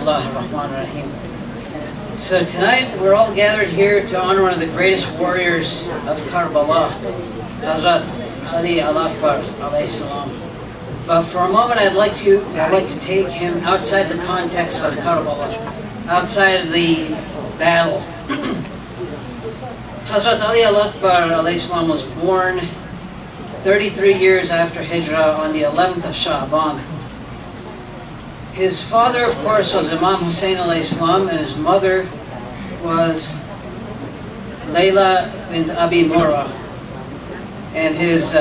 Bismillahirrahmanirrahim. So tonight we're all gathered here to honor one of the greatest warriors of Karbala, Hazrat Ali al-Akbar alayhi salam. But for a moment I'd like to take him outside the context of Karbala, outside of the battle. Hazrat Ali al-Akbar alayhi salam was born 33 years after Hijrah on the 11th of Sha'ban. His father, of course, was Imam Hussein alayhi salam, and his mother was Layla bint Abi Murrah. And his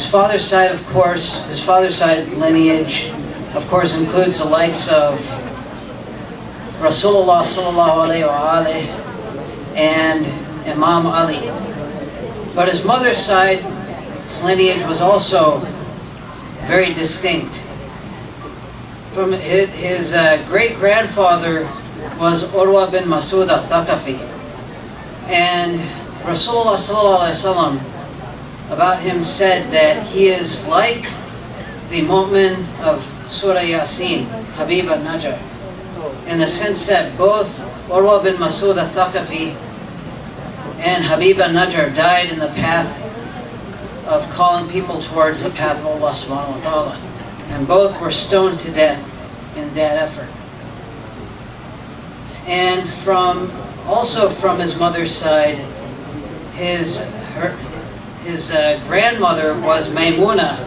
father's side, of course, his father's side lineage, of course, includes the likes of Rasulullah sallallahu alayhi wa alayhi and Imam Ali. But his mother's side, its lineage was also very distinct. From his great-grandfather was Urwa bin Masud al-Thaqafi. And Rasulullah sallallahu alaihi wasallam about him said that he is like the mu'min of Surah Yasin, Habib al-Najjar, in the sense that both Urwa bin Masud al-Thaqafi and Habib al-Najjar died in the path of calling people towards the path of Allah subhanahu wa ta'ala. And both were stoned to death in that effort. And also from his mother's side, his grandmother was Maymuna,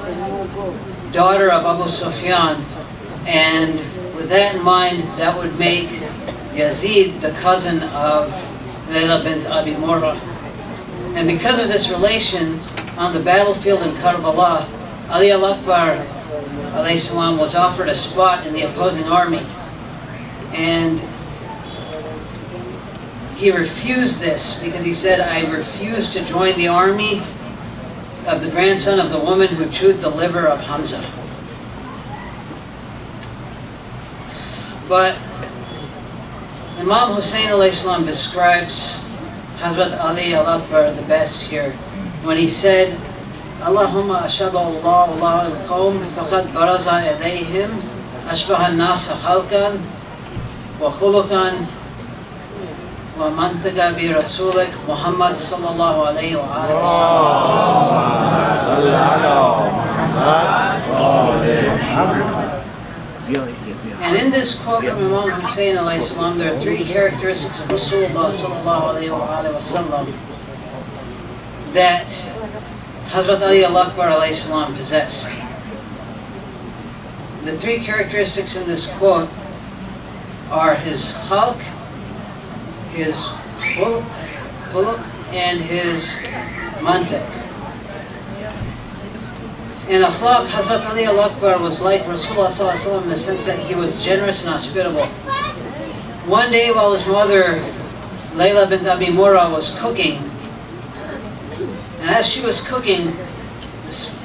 daughter of Abu Sufyan, and with that in mind, that would make Yazid the cousin of Layla bint Abi Murrah. And because of this relation, on the battlefield in Karbala, Ali al-Akbar alayhi salam was offered a spot in the opposing army, and he refused this because he said, "I refuse to join the army of the grandson of the woman who chewed the liver of Hamza." But Imam Hussein alayhi salam describes Hazrat Ali al-Akbar the best here when he said, Allahumma ashadu Allah Allah al-qawm faqad baraza ilayhim ashbaha an-nasa khalqan wa khuluqan wa mantaqa bi rasulik Muhammad sallallahu alayhi wa alihi wa sallam. And in this quote from Imam Hussein alayhi salam, there are three characteristics of Rasulullah sallallahu alayhi wa sallam that Hazrat Ali al-Akbar alayhi salam possessed. The three characteristics in this quote are his khalq, his khuluq, and his mantiq. In akhlaq, Hazrat Ali al-Akbar was like Rasulullah sallallahu alayhi wa sallam in the sense that he was generous and hospitable. One day while his mother, Layla bint Abi Murrah, was cooking, and as she was cooking,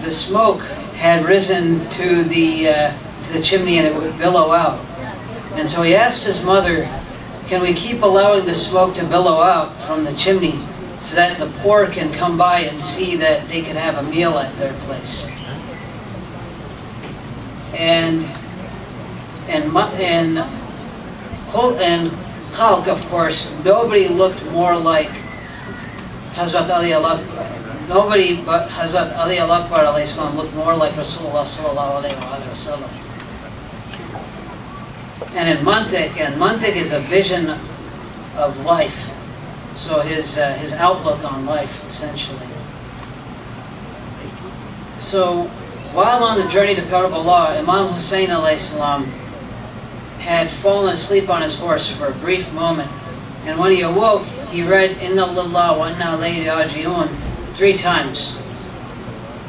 the smoke had risen to the chimney and it would billow out. And so he asked his mother, "Can we keep allowing the smoke to billow out from the chimney so that the poor can come by and see that they can have a meal at their place?" And khalq, of course, nobody looked more like Hazrat Ali al-Akbar. Nobody but Hazrat Ali al-Akbar alayhi salam looked more like Rasulullah sallallahu alayhi wa sallam. And in mantiq is a vision of life. So his outlook on life, essentially. So while on the journey to Karbala, Imam Hussein alayhi salam had fallen asleep on his horse for a brief moment. And when he awoke, he read, "Inna lillahi wa inna ilayhi raji'un" 3 times.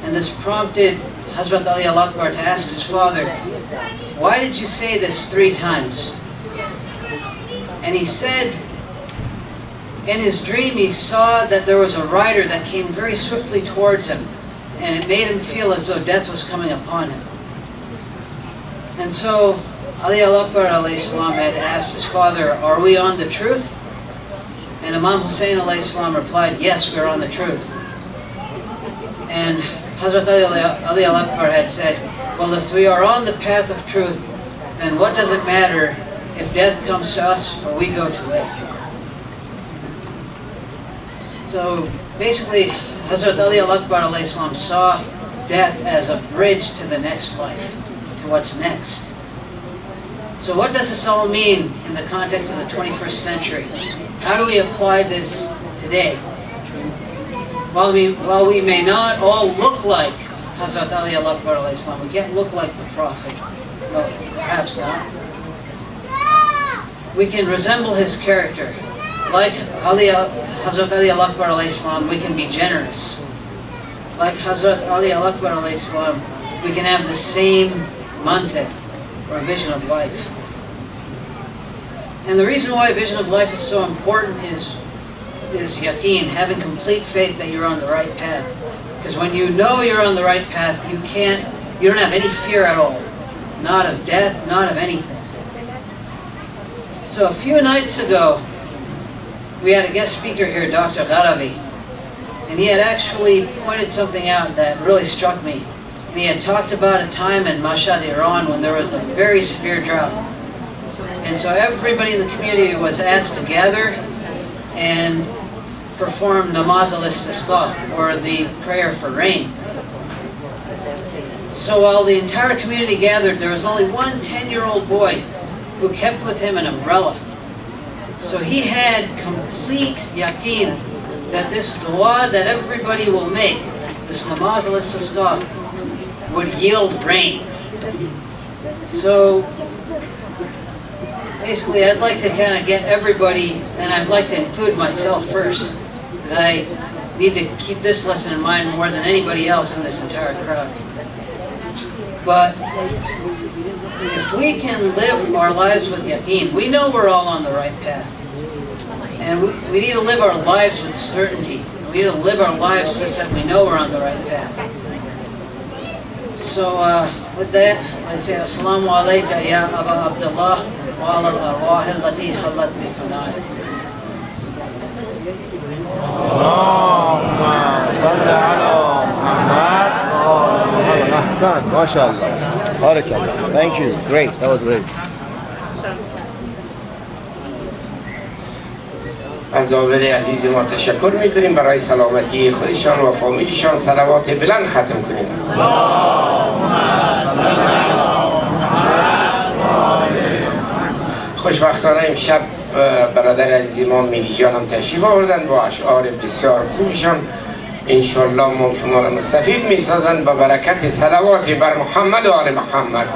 And this prompted Hazrat Ali al-Akbar to ask his father, "Why did you say this 3 times?" And he said, in his dream he saw that there was a rider that came very swiftly towards him, and it made him feel as though death was coming upon him. And so Ali al-Akbar alayhi salam had asked his father, "Are we on the truth?" And Imam Hussein alayhi salam replied, "Yes, we are on the truth." And Hazrat Ali al-Akbar had said, "Well, if we are on the path of truth, then what does it matter if death comes to us or we go to it. So basically, Hazrat Ali al-Akbar alayhi salam saw death as a bridge to the next life, to what's next. So what does this all mean in the context of the 21st century? How do we apply this today? While we may not all look like Hazrat Ali al-Akbar alayhi salam, we can't look like the Prophet. Well, perhaps not. We can resemble his character. Like Hazrat Ali al-Akbar alayhi salam, we can be generous. Like Hazrat Ali al-Akbar alayhi salam, we can have the same mantek, or vision of life. And the reason why vision of life is so important is yaqeen, having complete faith that you're on the right path. Because when you know you're on the right path, you don't have any fear at all. Not of death, not of anything. So a few nights ago, we had a guest speaker here, Dr. Gharavi, and he had actually pointed something out that really struck me. And he had talked about a time in Mashhad, Iran, when there was a very severe drought. And so everybody in the community was asked to gather and perform namaz al-istisqa, or the prayer for rain. So while the entire community gathered, there was only one 10-year-old boy who kept with him an umbrella. So he had complete yaqeen that this dua that everybody will make, this namaz al-istisqa, would yield rain. So basically, I'd like to kind of get everybody, and I'd like to include myself first, because I need to keep this lesson in mind more than anybody else in this entire crowd. But if we can live our lives with yaqeen, we know we're all on the right path. And we need to live our lives with certainty. We need to live our lives such that we know we're on the right path. So with that, let's say Assalamu alayka ya Aba Abdullah wa ala al-arwah allati hallat bi fana'ik. Allahumma salli ala Muhammad. Ahsan, mashallah. Barakallah. Thank you. Great. That was great. از عابد عزیز ما تشکر میکنیم برای سلامتی خودشان و فامیلیشان. صلوات بلند ختم کنیم. خوشبختانه امشب برادر عزیز ما میلی جان هم تشریف آوردن با اشعار بسیار خوبشان. انشالله ما شما را مستفید میسازند با برکت صلوات بر محمد و آل محمد.